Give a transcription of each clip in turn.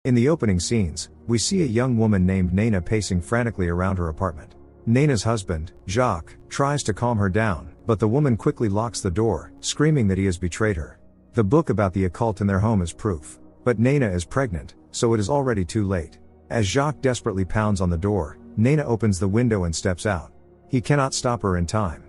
In the opening scenes, we see a young woman named Nana pacing frantically around her apartment. Nana's husband, Jacques, tries to calm her down, but the woman quickly locks the door, screaming that he has betrayed her. The book about the occult in their home is proof. But Nana is pregnant, so it is already too late. As Jacques desperately pounds on the door, Nana opens the window and steps out. He cannot stop her in time.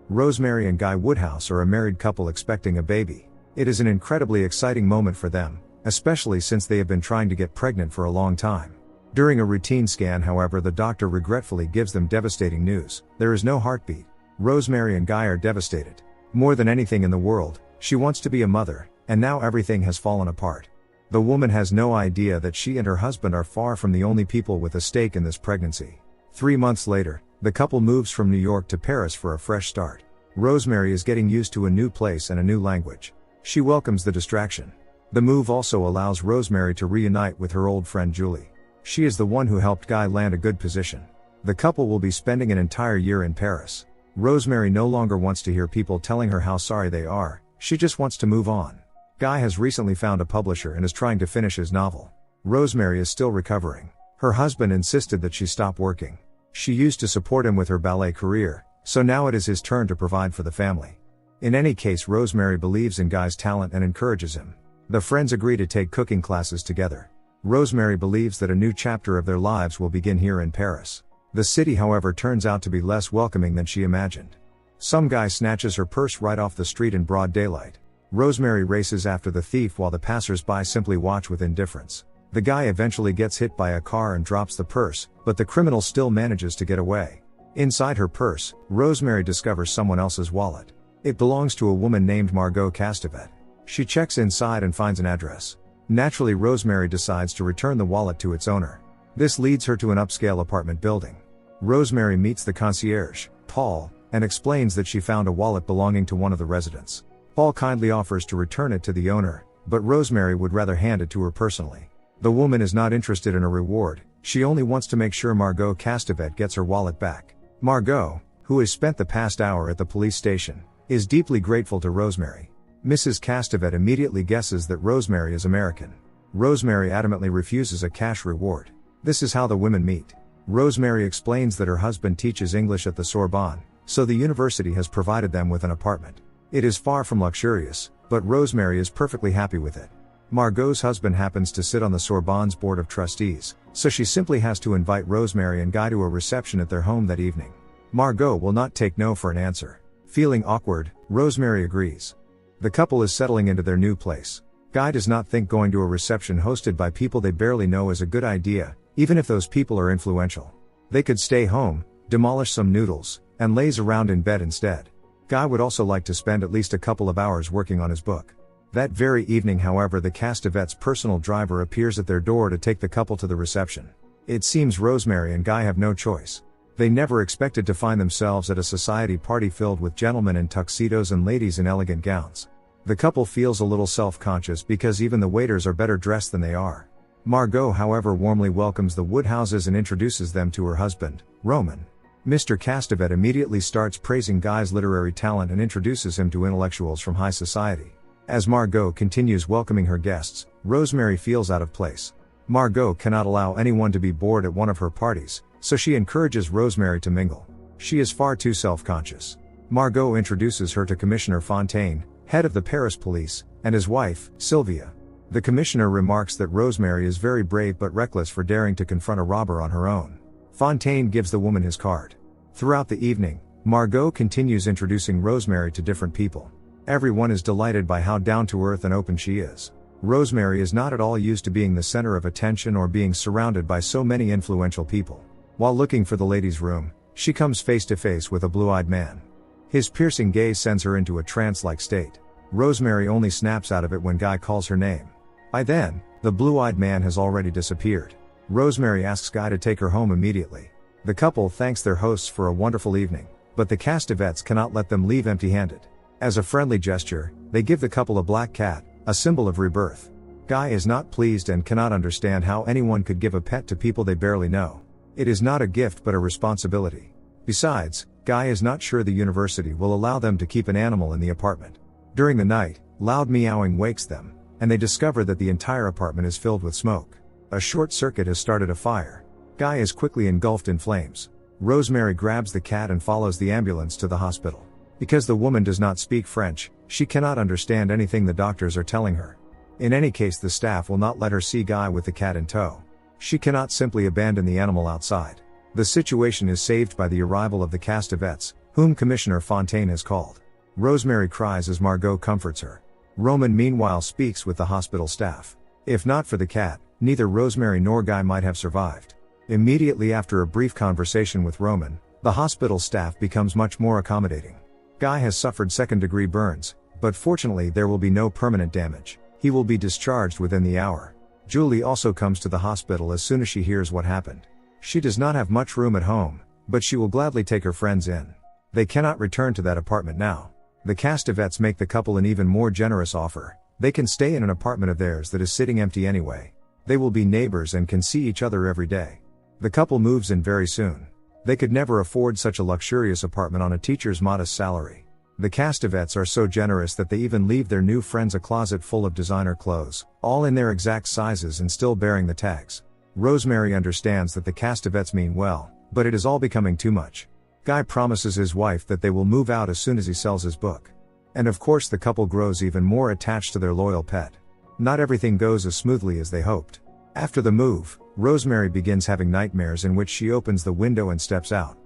Rosemary and Guy Woodhouse are a married couple expecting a baby. It is an incredibly exciting moment for them, especially since they have been trying to get pregnant for a long time. During a routine scan, however, the doctor regretfully gives them devastating news. There is no heartbeat. Rosemary and Guy are devastated. More than anything in the world, she wants to be a mother, and now everything has fallen apart. The woman has no idea that she and her husband are far from the only people with a stake in this pregnancy. 3 months later, the couple moves from New York to Paris for a fresh start. Rosemary is getting used to a new place and a new language. She welcomes the distraction. The move also allows Rosemary to reunite with her old friend Julie. She is the one who helped Guy land a good position. The couple will be spending an entire year in Paris. Rosemary no longer wants to hear people telling her how sorry they are, she just wants to move on. Guy has recently found a publisher and is trying to finish his novel. Rosemary is still recovering. Her husband insisted that she stop working. She used to support him with her ballet career, so now it is his turn to provide for the family. In any case, Rosemary believes in Guy's talent and encourages him. The friends agree to take cooking classes together. Rosemary believes that a new chapter of their lives will begin here in Paris. The city, however, turns out to be less welcoming than she imagined. Some guy snatches her purse right off the street in broad daylight. Rosemary races after the thief while the passers-by simply watch with indifference. The guy eventually gets hit by a car and drops the purse, but the criminal still manages to get away. Inside her purse, Rosemary discovers someone else's wallet. It belongs to a woman named Margot Castevet. She checks inside and finds an address. Naturally, Rosemary decides to return the wallet to its owner. This leads her to an upscale apartment building. Rosemary meets the concierge, Paul, and explains that she found a wallet belonging to one of the residents. Paul kindly offers to return it to the owner, but Rosemary would rather hand it to her personally. The woman is not interested in a reward, she only wants to make sure Margot Castevet gets her wallet back. Margot, who has spent the past hour at the police station, is deeply grateful to Rosemary. Mrs. Castevet immediately guesses that Rosemary is American. Rosemary adamantly refuses a cash reward. This is how the women meet. Rosemary explains that her husband teaches English at the Sorbonne, so the university has provided them with an apartment. It is far from luxurious, but Rosemary is perfectly happy with it. Margot's husband happens to sit on the Sorbonne's board of trustees, so she simply has to invite Rosemary and Guy to a reception at their home that evening. Margot will not take no for an answer. Feeling awkward, Rosemary agrees. The couple is settling into their new place. Guy does not think going to a reception hosted by people they barely know is a good idea, even if those people are influential. They could stay home, demolish some noodles, and laze around in bed instead. Guy would also like to spend at least a couple of hours working on his book. That very evening, however, the Castevets' personal driver appears at their door to take the couple to the reception. It seems Rosemary and Guy have no choice. They never expected to find themselves at a society party filled with gentlemen in tuxedos and ladies in elegant gowns. The couple feels a little self-conscious because even the waiters are better dressed than they are. Margot, however, warmly welcomes the Woodhouses and introduces them to her husband, Roman. Mr. Castevet immediately starts praising Guy's literary talent and introduces him to intellectuals from high society. As Margot continues welcoming her guests, Rosemary feels out of place. Margot cannot allow anyone to be bored at one of her parties, so she encourages Rosemary to mingle. She is far too self-conscious. Margot introduces her to Commissioner Fontaine, head of the Paris police, and his wife, Sylvia. The commissioner remarks that Rosemary is very brave but reckless for daring to confront a robber on her own. Fontaine gives the woman his card. Throughout the evening, Margot continues introducing Rosemary to different people. Everyone is delighted by how down-to-earth and open she is. Rosemary is not at all used to being the center of attention or being surrounded by so many influential people. While looking for the ladies' room, she comes face to face with a blue-eyed man. His piercing gaze sends her into a trance-like state. Rosemary only snaps out of it when Guy calls her name. By then, the blue-eyed man has already disappeared. Rosemary asks Guy to take her home immediately. The couple thanks their hosts for a wonderful evening, but the Castevets cannot let them leave empty-handed. As a friendly gesture, they give the couple a black cat, a symbol of rebirth. Guy is not pleased and cannot understand how anyone could give a pet to people they barely know. It is not a gift but a responsibility. Besides, Guy is not sure the university will allow them to keep an animal in the apartment. During the night, loud meowing wakes them, and they discover that the entire apartment is filled with smoke. A short circuit has started a fire. Guy is quickly engulfed in flames. Rosemary grabs the cat and follows the ambulance to the hospital. Because the woman does not speak French, she cannot understand anything the doctors are telling her. In any case, the staff will not let her see Guy with the cat in tow. She cannot simply abandon the animal outside. The situation is saved by the arrival of the Castavets, whom Commissioner Fontaine has called. Rosemary cries as Margot comforts her. Roman meanwhile speaks with the hospital staff. If not for the cat, neither Rosemary nor Guy might have survived. Immediately after a brief conversation with Roman, the hospital staff becomes much more accommodating. Guy has suffered second-degree burns, but fortunately there will be no permanent damage. He will be discharged within the hour. Julie also comes to the hospital as soon as she hears what happened. She does not have much room at home, but she will gladly take her friends in. They cannot return to that apartment now. The Castavets make the couple an even more generous offer. They can stay in an apartment of theirs that is sitting empty anyway. They will be neighbors and can see each other every day. The couple moves in very soon. They could never afford such a luxurious apartment on a teacher's modest salary. The Castavets are so generous that they even leave their new friends a closet full of designer clothes, all in their exact sizes and still bearing the tags. Rosemary understands that the Castavets mean well, but it is all becoming too much. Guy promises his wife that they will move out as soon as he sells his book. And of course the couple grows even more attached to their loyal pet. Not everything goes as smoothly as they hoped. After the move, Rosemary begins having nightmares in which she opens the window and steps out.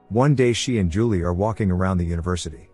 One day she and Julie are walking around the university.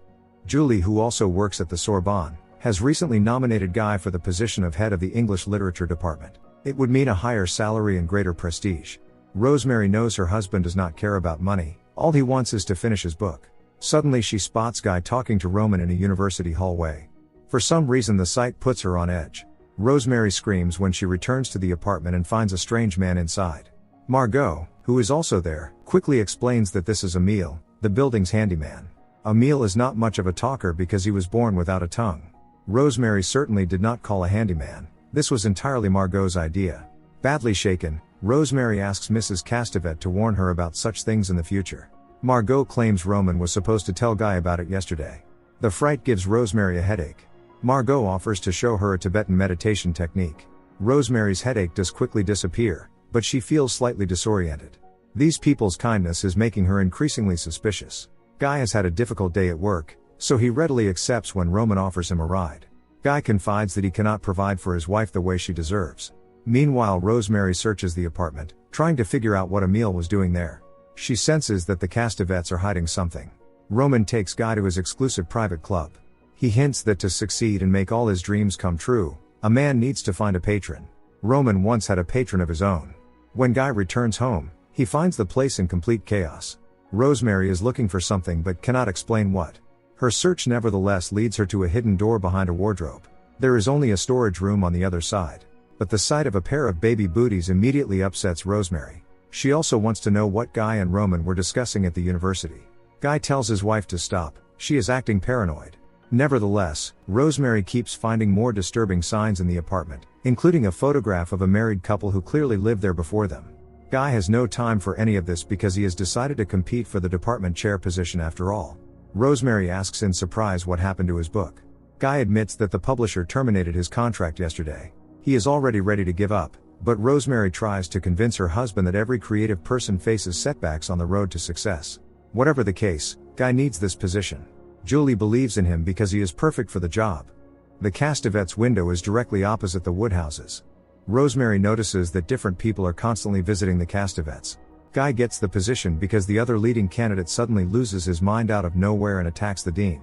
Julie, who also works at the Sorbonne, has recently nominated Guy for the position of head of the English Literature Department. It would mean a higher salary and greater prestige. Rosemary knows her husband does not care about money, all he wants is to finish his book. Suddenly she spots Guy talking to Roman in a university hallway. For some reason the sight puts her on edge. Rosemary screams when she returns to the apartment and finds a strange man inside. Margot, who is also there, quickly explains that this is Emile, the building's handyman. Emile is not much of a talker because he was born without a tongue. Rosemary certainly did not call a handyman. This was entirely Margot's idea. Badly shaken, Rosemary asks Mrs. Castavet to warn her about such things in the future. Margot claims Roman was supposed to tell Guy about it yesterday. The fright gives Rosemary a headache. Margot offers to show her a Tibetan meditation technique. Rosemary's headache does quickly disappear, but she feels slightly disoriented. These people's kindness is making her increasingly suspicious. Guy has had a difficult day at work, so he readily accepts when Roman offers him a ride. Guy confides that he cannot provide for his wife the way she deserves. Meanwhile, Rosemary searches the apartment, trying to figure out what Emile was doing there. She senses that the Castavets are hiding something. Roman takes Guy to his exclusive private club. He hints that to succeed and make all his dreams come true, a man needs to find a patron. Roman once had a patron of his own. When Guy returns home, he finds the place in complete chaos. Rosemary is looking for something but cannot explain what. Her search nevertheless leads her to a hidden door behind a wardrobe. There is only a storage room on the other side. But the sight of a pair of baby booties immediately upsets Rosemary. She also wants to know what Guy and Roman were discussing at the university. Guy tells his wife to stop, she is acting paranoid. Nevertheless, Rosemary keeps finding more disturbing signs in the apartment, including a photograph of a married couple who clearly lived there before them. Guy has no time for any of this because he has decided to compete for the department chair position after all. Rosemary asks in surprise what happened to his book. Guy admits that the publisher terminated his contract yesterday. He is already ready to give up, but Rosemary tries to convince her husband that every creative person faces setbacks on the road to success. Whatever the case, Guy needs this position. Julie believes in him because he is perfect for the job. The Castavets' window is directly opposite the Woodhouses. Rosemary notices that different people are constantly visiting the Castavets. Guy gets the position because the other leading candidate suddenly loses his mind out of nowhere and attacks the dean.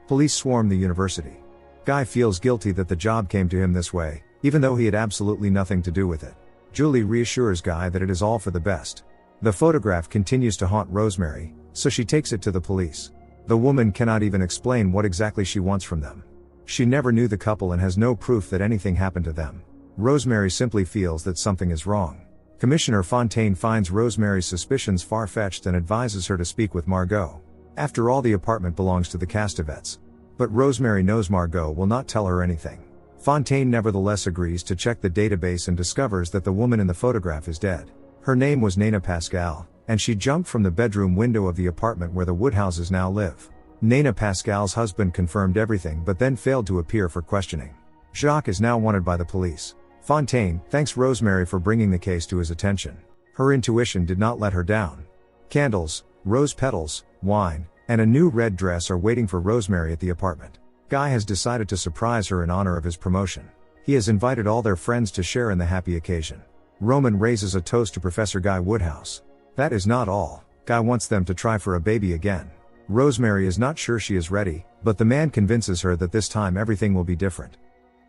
Police swarm the university. Guy feels guilty that the job came to him this way, even though he had absolutely nothing to do with it. Julie reassures Guy that it is all for the best. The photograph continues to haunt Rosemary, so she takes it to the police. The woman cannot even explain what exactly she wants from them. She never knew the couple and has no proof that anything happened to them. Rosemary simply feels that something is wrong. Commissioner Fontaine finds Rosemary's suspicions far-fetched and advises her to speak with Margot. After all, the apartment belongs to the Castavets. But Rosemary knows Margot will not tell her anything. Fontaine nevertheless agrees to check the database and discovers that the woman in the photograph is dead. Her name was Nana Pascal, and she jumped from the bedroom window of the apartment where the Woodhouses now live. Nana Pascal's husband confirmed everything but then failed to appear for questioning. Jacques is now wanted by the police. Fontaine thanks Rosemary for bringing the case to his attention. Her intuition did not let her down. Candles, rose petals, wine, and a new red dress are waiting for Rosemary at the apartment. Guy has decided to surprise her in honor of his promotion. He has invited all their friends to share in the happy occasion. Roman raises a toast to Professor Guy Woodhouse. That is not all. Guy wants them to try for a baby again. Rosemary is not sure she is ready, but the man convinces her that this time everything will be different.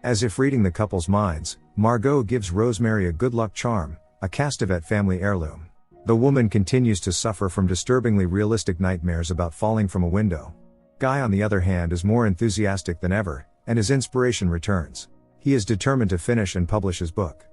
As if reading the couple's minds, Margot gives Rosemary a good luck charm, a Castevet family heirloom. The woman continues to suffer from disturbingly realistic nightmares about falling from a window. Guy, on the other hand, is more enthusiastic than ever, and his inspiration returns. He is determined to finish and publish his book.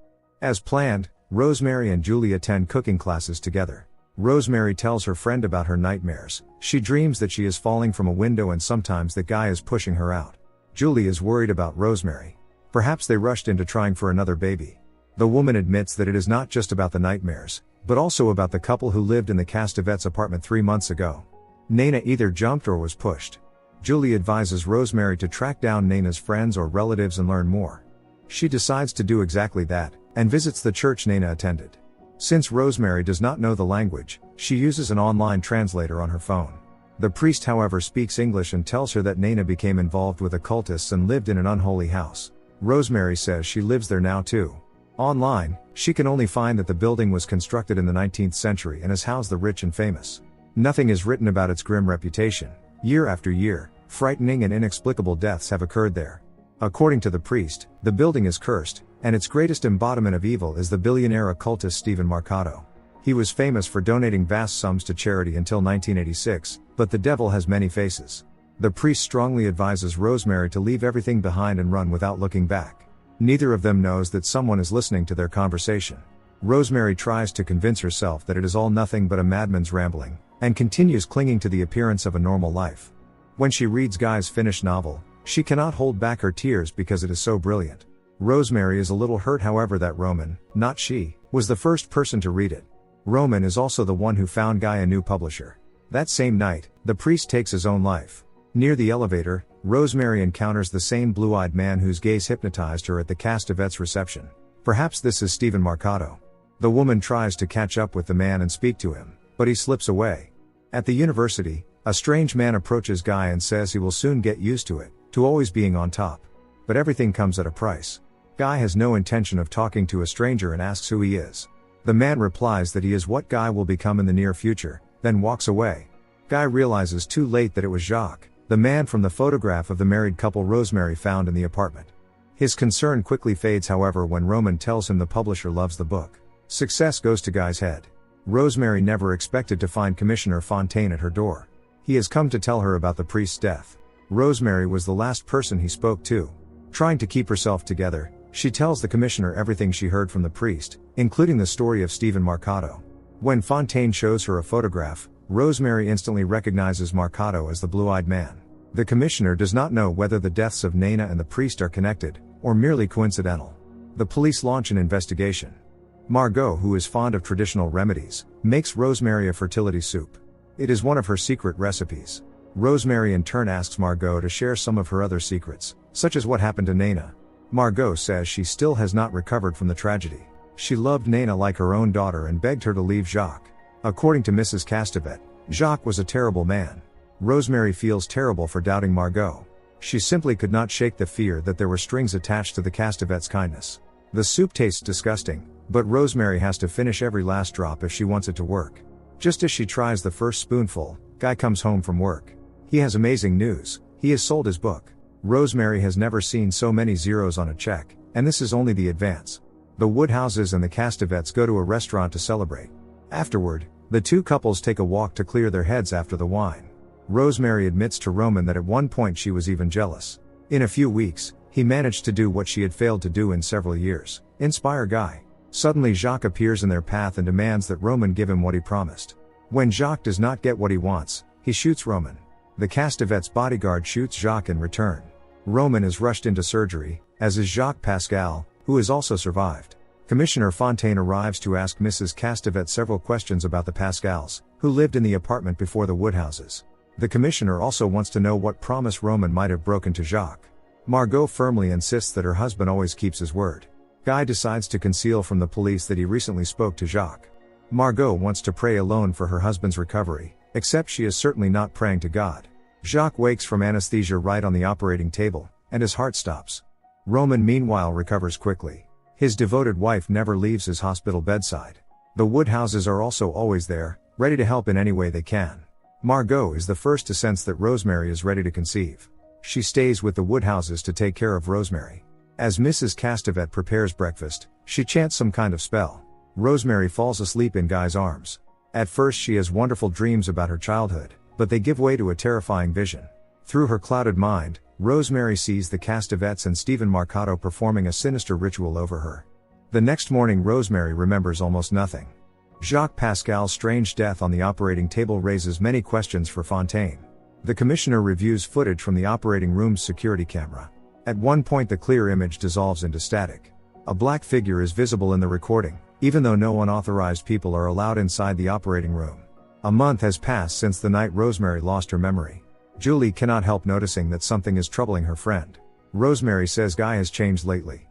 As planned, Rosemary and Julie attend cooking classes together. Rosemary tells her friend about her nightmares. She dreams that she is falling from a window and sometimes that Guy is pushing her out. Julie is worried about Rosemary. Perhaps they rushed into trying for another baby. The woman admits that it is not just about the nightmares, but also about the couple who lived in the Castevet's apartment 3 months ago. Nana either jumped or was pushed. Julie advises Rosemary to track down Nana's friends or relatives and learn more. She decides to do exactly that, and visits the church Nana attended. Since Rosemary does not know the language, she uses an online translator on her phone. The priest, however, speaks English and tells her that Nana became involved with occultists and lived in an unholy house. Rosemary says she lives there now too. Online, she can only find that the building was constructed in the 19th century and has housed the rich and famous. Nothing is written about its grim reputation. Year after year, frightening and inexplicable deaths have occurred there. According to the priest, the building is cursed, and its greatest embodiment of evil is the billionaire occultist Stephen Marcato. He was famous for donating vast sums to charity until 1986, but the devil has many faces. The priest strongly advises Rosemary to leave everything behind and run without looking back. Neither of them knows that someone is listening to their conversation. Rosemary tries to convince herself that it is all nothing but a madman's rambling, and continues clinging to the appearance of a normal life. When she reads Guy's finished novel, she cannot hold back her tears because it is so brilliant. Rosemary is a little hurt, however, that Roman, not she, was the first person to read it. Roman is also the one who found Guy a new publisher. That same night, the priest takes his own life. Near the elevator, Rosemary encounters the same blue-eyed man whose gaze hypnotized her at the Castevet's reception. Perhaps this is Stephen Marcato. The woman tries to catch up with the man and speak to him, but he slips away. At the university, a strange man approaches Guy and says he will soon get used to it, to always being on top. But everything comes at a price. Guy has no intention of talking to a stranger and asks who he is. The man replies that he is what Guy will become in the near future, then walks away. Guy realizes too late that it was Jacques, the man from the photograph of the married couple Rosemary found in the apartment. His concern quickly fades, however, when Roman tells him the publisher loves the book. Success goes to Guy's head. Rosemary never expected to find Commissioner Fontaine at her door. He has come to tell her about the priest's death. Rosemary was the last person he spoke to. Trying to keep herself together, she tells the commissioner everything she heard from the priest, including the story of Stephen Marcato. When Fontaine shows her a photograph, Rosemary instantly recognizes Marcato as the blue-eyed man. The commissioner does not know whether the deaths of Nana and the priest are connected, or merely coincidental. The police launch an investigation. Margot, who is fond of traditional remedies, makes Rosemary a fertility soup. It is one of her secret recipes. Rosemary in turn asks Margot to share some of her other secrets, such as what happened to Nana. Margot says she still has not recovered from the tragedy. She loved Nana like her own daughter and begged her to leave Jacques. According to Mrs. Castevet, Jacques was a terrible man. Rosemary feels terrible for doubting Margot. She simply could not shake the fear that there were strings attached to the Castevet's kindness. The soup tastes disgusting, but Rosemary has to finish every last drop if she wants it to work. Just as she tries the first spoonful, Guy comes home from work. He has amazing news: he has sold his book. Rosemary has never seen so many zeros on a check, and this is only the advance. The Woodhouses and the Castevets go to a restaurant to celebrate. Afterward, the two couples take a walk to clear their heads after the wine. Rosemary admits to Roman that at one point she was even jealous. In a few weeks, he managed to do what she had failed to do in several years: inspire Guy. Suddenly Jacques appears in their path and demands that Roman give him what he promised. When Jacques does not get what he wants, he shoots Roman. The Castevet's bodyguard shoots Jacques in return. Roman is rushed into surgery, as is Jacques Pascal, who has also survived. Commissioner Fontaine arrives to ask Mrs. Castevet several questions about the Pascals, who lived in the apartment before the Woodhouses. The commissioner also wants to know what promise Roman might have broken to Jacques. Margot firmly insists that her husband always keeps his word. Guy decides to conceal from the police that he recently spoke to Jacques. Margot wants to pray alone for her husband's recovery, except she is certainly not praying to God. Jacques wakes from anesthesia right on the operating table, and his heart stops. Roman meanwhile recovers quickly. His devoted wife never leaves his hospital bedside. The Woodhouses are also always there, ready to help in any way they can. Margot is the first to sense that Rosemary is ready to conceive. She stays with the Woodhouses to take care of Rosemary. As Mrs. Castevet prepares breakfast, she chants some kind of spell. Rosemary falls asleep in Guy's arms. At first she has wonderful dreams about her childhood, but they give way to a terrifying vision. Through her clouded mind, Rosemary sees the Castevets and Stephen Marcato performing a sinister ritual over her. The next morning Rosemary remembers almost nothing. Jacques Pascal's strange death on the operating table raises many questions for Fontaine. The commissioner reviews footage from the operating room's security camera. At one point the clear image dissolves into static. A black figure is visible in the recording, even though no unauthorized people are allowed inside the operating room. A month has passed since the night Rosemary lost her memory. Julie cannot help noticing that something is troubling her friend. Rosemary says Guy has changed lately.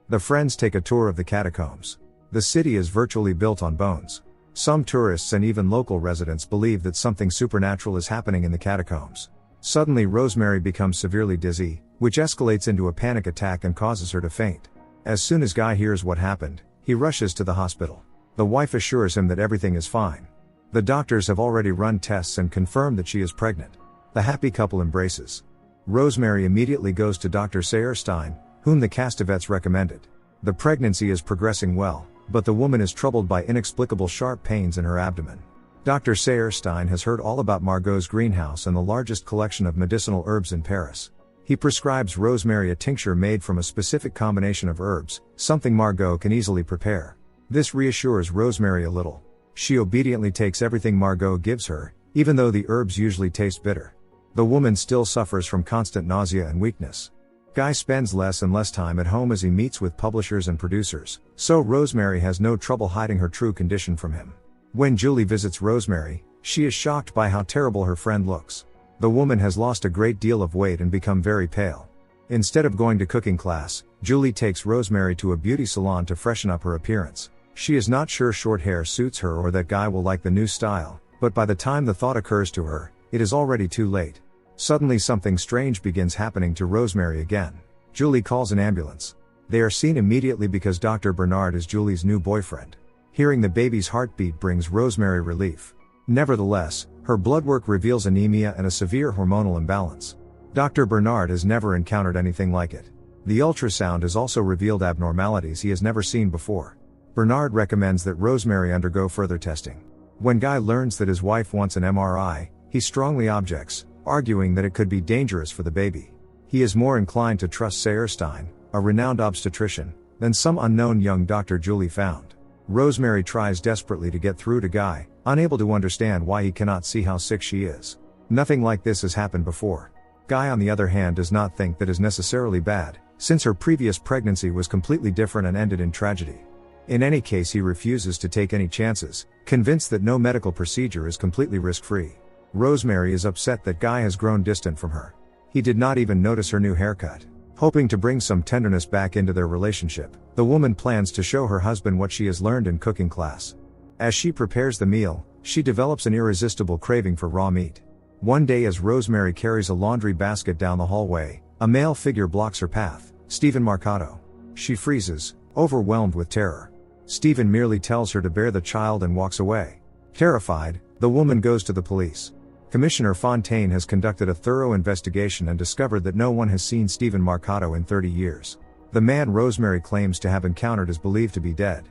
The friends take a tour of the catacombs. The city is virtually built on bones. Some tourists and even local residents believe that something supernatural is happening in the catacombs. Suddenly Rosemary becomes severely dizzy, which escalates into a panic attack and causes her to faint. As soon as Guy hears what happened, he rushes to the hospital. The wife assures him that everything is fine. The doctors have already run tests and confirmed that she is pregnant. The happy couple embraces. Rosemary immediately goes to Dr. Sayerstein, whom the Castevets recommended. The pregnancy is progressing well, but the woman is troubled by inexplicable sharp pains in her abdomen. Dr. Sayerstein has heard all about Margot's greenhouse and the largest collection of medicinal herbs in Paris. He prescribes Rosemary a tincture made from a specific combination of herbs, something Margot can easily prepare. This reassures Rosemary a little. She obediently takes everything Margot gives her, even though the herbs usually taste bitter. The woman still suffers from constant nausea and weakness. Guy spends less and less time at home as he meets with publishers and producers, so Rosemary has no trouble hiding her true condition from him. When Julie visits Rosemary, she is shocked by how terrible her friend looks. The woman has lost a great deal of weight and become very pale. Instead of going to cooking class, Julie takes Rosemary to a beauty salon to freshen up her appearance. She is not sure short hair suits her or that Guy will like the new style, but by the time the thought occurs to her, it is already too late. Suddenly something strange begins happening to Rosemary again. Julie calls an ambulance. They are seen immediately because Dr. Bernard is Julie's new boyfriend. Hearing the baby's heartbeat brings Rosemary relief. Nevertheless, her blood work reveals anemia and a severe hormonal imbalance. Dr. Bernard has never encountered anything like it. The ultrasound has also revealed abnormalities he has never seen before. Bernard recommends that Rosemary undergo further testing. When Guy learns that his wife wants an MRI, he strongly objects, arguing that it could be dangerous for the baby. He is more inclined to trust Sayerstein, a renowned obstetrician, than some unknown young doctor Julie found. Rosemary tries desperately to get through to Guy, unable to understand why he cannot see how sick she is. Nothing like this has happened before. Guy on the other hand does not think that is necessarily bad, since her previous pregnancy was completely different and ended in tragedy. In any case he refuses to take any chances, convinced that no medical procedure is completely risk-free. Rosemary is upset that Guy has grown distant from her. He did not even notice her new haircut. Hoping to bring some tenderness back into their relationship, the woman plans to show her husband what she has learned in cooking class. As she prepares the meal, she develops an irresistible craving for raw meat. One day as Rosemary carries a laundry basket down the hallway, a male figure blocks her path, Stephen Marcato. She freezes, overwhelmed with terror. Stephen merely tells her to bear the child and walks away. Terrified, the woman goes to the police. Commissioner Fontaine has conducted a thorough investigation and discovered that no one has seen Stephen Marcato in 30 years. The man Rosemary claims to have encountered is believed to be dead.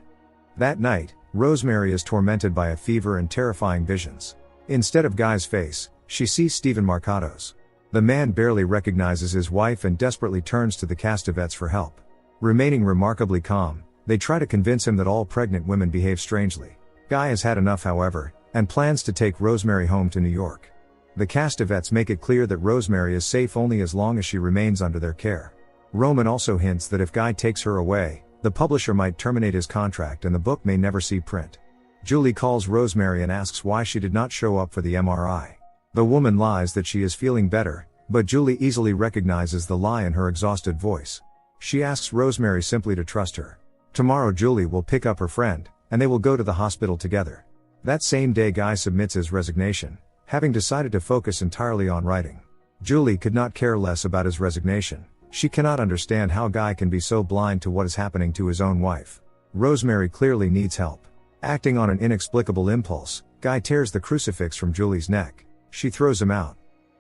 That night, Rosemary is tormented by a fever and terrifying visions. Instead of Guy's face, she sees Stephen Marcato's. The man barely recognizes his wife and desperately turns to the Castevets for help. Remaining remarkably calm, they try to convince him that all pregnant women behave strangely. Guy has had enough, however, and plans to take Rosemary home to New York. The Castevets make it clear that Rosemary is safe only as long as she remains under their care. Roman also hints that if Guy takes her away, the publisher might terminate his contract and the book may never see print. Julie calls Rosemary and asks why she did not show up for the MRI. The woman lies that she is feeling better, but Julie easily recognizes the lie in her exhausted voice. She asks Rosemary simply to trust her. Tomorrow Julie will pick up her friend, and they will go to the hospital together. That same day Guy submits his resignation, having decided to focus entirely on writing. Julie could not care less about his resignation. She cannot understand how Guy can be so blind to what is happening to his own wife. Rosemary clearly needs help. Acting on an inexplicable impulse, Guy tears the crucifix from Julie's neck. She throws him out.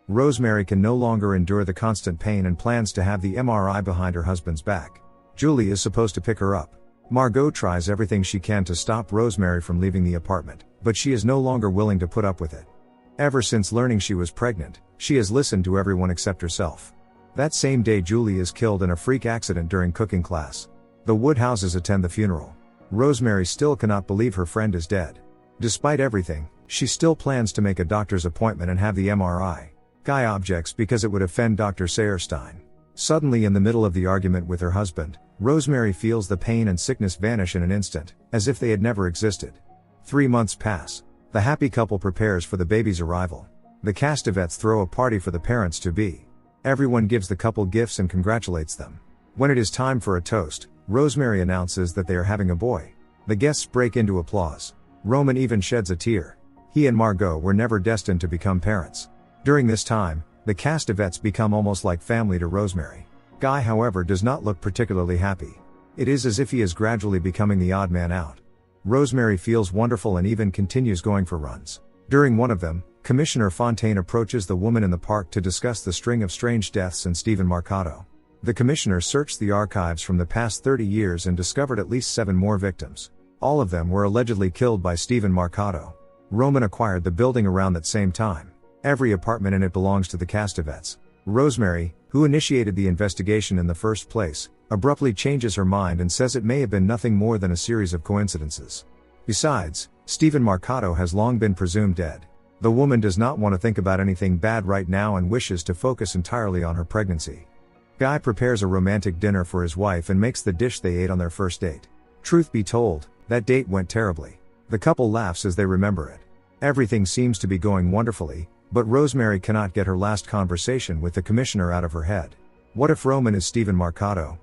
Rosemary can no longer endure the constant pain and plans to have the MRI behind her husband's back. Julie is supposed to pick her up. Margot tries everything she can to stop Rosemary from leaving the apartment, but she is no longer willing to put up with it. Ever since learning she was pregnant, she has listened to everyone except herself. That same day Julie is killed in a freak accident during cooking class. The Woodhouses attend the funeral. Rosemary still cannot believe her friend is dead. Despite everything, she still plans to make a doctor's appointment and have the MRI. Guy objects because it would offend Dr. Sayerstein. Suddenly in the middle of the argument with her husband, Rosemary feels the pain and sickness vanish in an instant, as if they had never existed. 3 months pass. The happy couple prepares for the baby's arrival. The Castevets throw a party for the parents-to-be. Everyone gives the couple gifts and congratulates them. When it is time for a toast, Rosemary announces that they are having a boy. The guests break into applause. Roman even sheds a tear. He and Margot were never destined to become parents. During this time, the Castevets become almost like family to Rosemary. Guy, however, does not look particularly happy. It is as if he is gradually becoming the odd man out. Rosemary feels wonderful and even continues going for runs. During one of them, Commissioner Fontaine approaches the woman in the park to discuss the string of strange deaths and Stephen Marcato. The commissioner searched the archives from the past 30 years and discovered at least 7 more victims. All of them were allegedly killed by Stephen Marcato. Roman acquired the building around that same time. Every apartment in it belongs to the Castevets. Rosemary, who initiated the investigation in the first place, abruptly changes her mind and says it may have been nothing more than a series of coincidences. Besides, Stephen Marcato has long been presumed dead. The woman does not want to think about anything bad right now and wishes to focus entirely on her pregnancy. Guy prepares a romantic dinner for his wife and makes the dish they ate on their first date. Truth be told, that date went terribly. The couple laughs as they remember it. Everything seems to be going wonderfully, but Rosemary cannot get her last conversation with the commissioner out of her head. What if Roman is Stephen Marcato?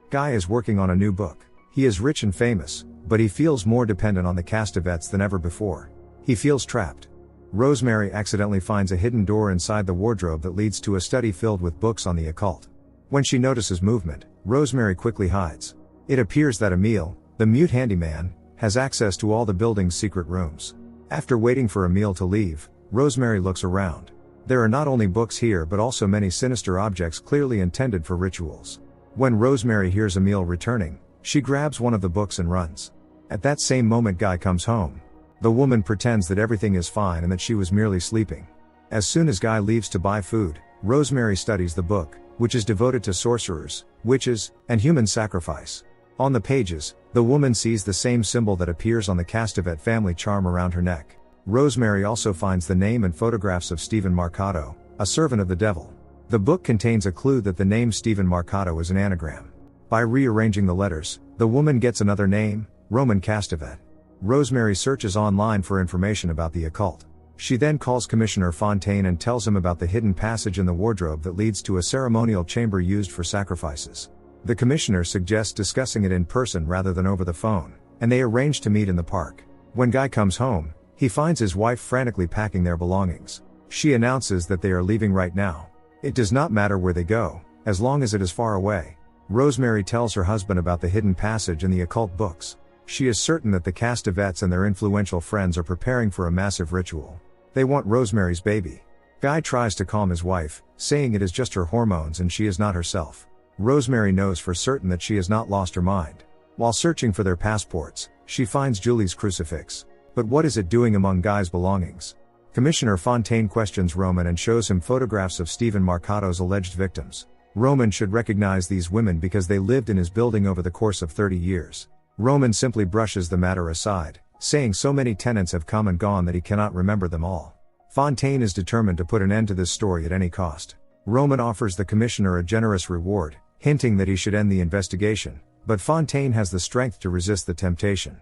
Guy is working on a new book. He is rich and famous, but he feels more dependent on the Castevets than ever before. He feels trapped. Rosemary accidentally finds a hidden door inside the wardrobe that leads to a study filled with books on the occult. When she notices movement, Rosemary quickly hides. It appears that Emile, the mute handyman, has access to all the building's secret rooms. After waiting for Emile to leave, Rosemary looks around. There are not only books here but also many sinister objects clearly intended for rituals. When Rosemary hears Emile returning, she grabs one of the books and runs. At that same moment Guy comes home. The woman pretends that everything is fine and that she was merely sleeping. As soon as Guy leaves to buy food, Rosemary studies the book, which is devoted to sorcerers, witches, and human sacrifice. On the pages, the woman sees the same symbol that appears on the Castevet family charm around her neck. Rosemary also finds the name and photographs of Stephen Marcato, a servant of the devil. The book contains a clue that the name Stephen Marcato is an anagram. By rearranging the letters, the woman gets another name, Roman Castevet. Rosemary searches online for information about the occult. She then calls Commissioner Fontaine and tells him about the hidden passage in the wardrobe that leads to a ceremonial chamber used for sacrifices. The commissioner suggests discussing it in person rather than over the phone, and they arrange to meet in the park. When Guy comes home, he finds his wife frantically packing their belongings. She announces that they are leaving right now. It does not matter where they go, as long as it is far away. Rosemary tells her husband about the hidden passage and the occult books. She is certain that the Castevets and their influential friends are preparing for a massive ritual. They want Rosemary's baby. Guy tries to calm his wife, saying it is just her hormones and she is not herself. Rosemary knows for certain that she has not lost her mind. While searching for their passports, she finds Julie's crucifix. But what is it doing among Guy's belongings? Commissioner Fontaine questions Roman and shows him photographs of Stephen Marcato's alleged victims. Roman should recognize these women because they lived in his building over the course of 30 years. Roman simply brushes the matter aside, saying so many tenants have come and gone that he cannot remember them all. Fontaine is determined to put an end to this story at any cost. Roman offers the commissioner a generous reward, hinting that he should end the investigation, but Fontaine has the strength to resist the temptation.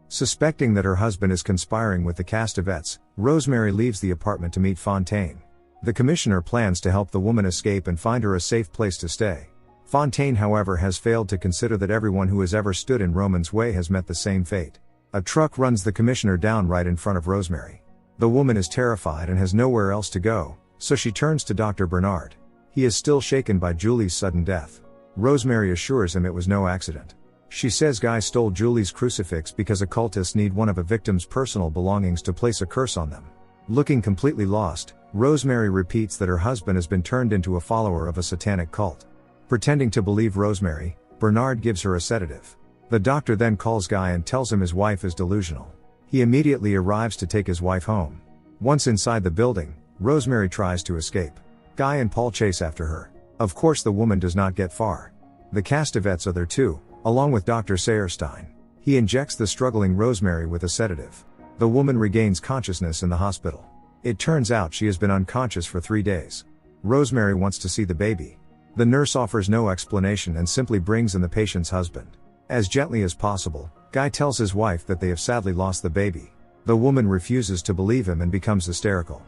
Suspecting that her husband is conspiring with the Castevets, Rosemary leaves the apartment to meet Fontaine. The commissioner plans to help the woman escape and find her a safe place to stay. Fontaine, however, has failed to consider that everyone who has ever stood in Roman's way has met the same fate. A truck runs the commissioner down right in front of Rosemary. The woman is terrified and has nowhere else to go, so she turns to Dr. Bernard. He is still shaken by Julie's sudden death. Rosemary assures him it was no accident. She says Guy stole Julie's crucifix because occultists need one of a victim's personal belongings to place a curse on them. Looking completely lost, Rosemary repeats that her husband has been turned into a follower of a satanic cult. Pretending to believe Rosemary, Bernard gives her a sedative. The doctor then calls Guy and tells him his wife is delusional. He immediately arrives to take his wife home. Once inside the building, Rosemary tries to escape. Guy and Paul chase after her. Of course, the woman does not get far. The Castevets are there too, along with Dr. Sayerstein. He injects the struggling Rosemary with a sedative. The woman regains consciousness in the hospital. It turns out she has been unconscious for 3 days. Rosemary wants to see the baby. The nurse offers no explanation and simply brings in the patient's husband. As gently as possible, Guy tells his wife that they have sadly lost the baby. The woman refuses to believe him and becomes hysterical.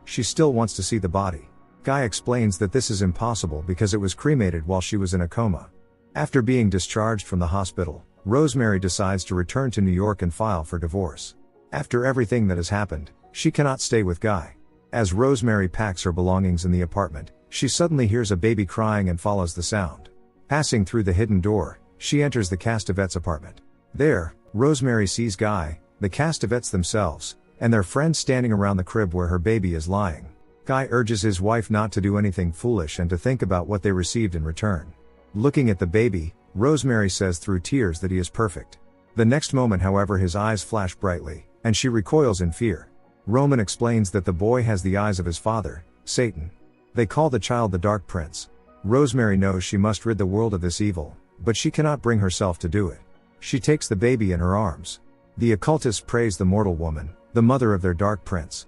She still wants to see the body. Guy explains that this is impossible because it was cremated while she was in a coma. After being discharged from the hospital, Rosemary decides to return to New York and file for divorce. After everything that has happened, she cannot stay with Guy. As Rosemary packs her belongings in the apartment, she suddenly hears a baby crying and follows the sound. Passing through the hidden door, she enters the Castevets' apartment. There, Rosemary sees Guy, the Castevets themselves, and their friends standing around the crib where her baby is lying. Guy urges his wife not to do anything foolish and to think about what they received in return. Looking at the baby, Rosemary says through tears that he is perfect. The next moment, however, his eyes flash brightly, and she recoils in fear. Roman explains that the boy has the eyes of his father, Satan. They call the child the Dark Prince. Rosemary knows she must rid the world of this evil, but she cannot bring herself to do it. She takes the baby in her arms. The occultists praise the mortal woman, the mother of their Dark Prince.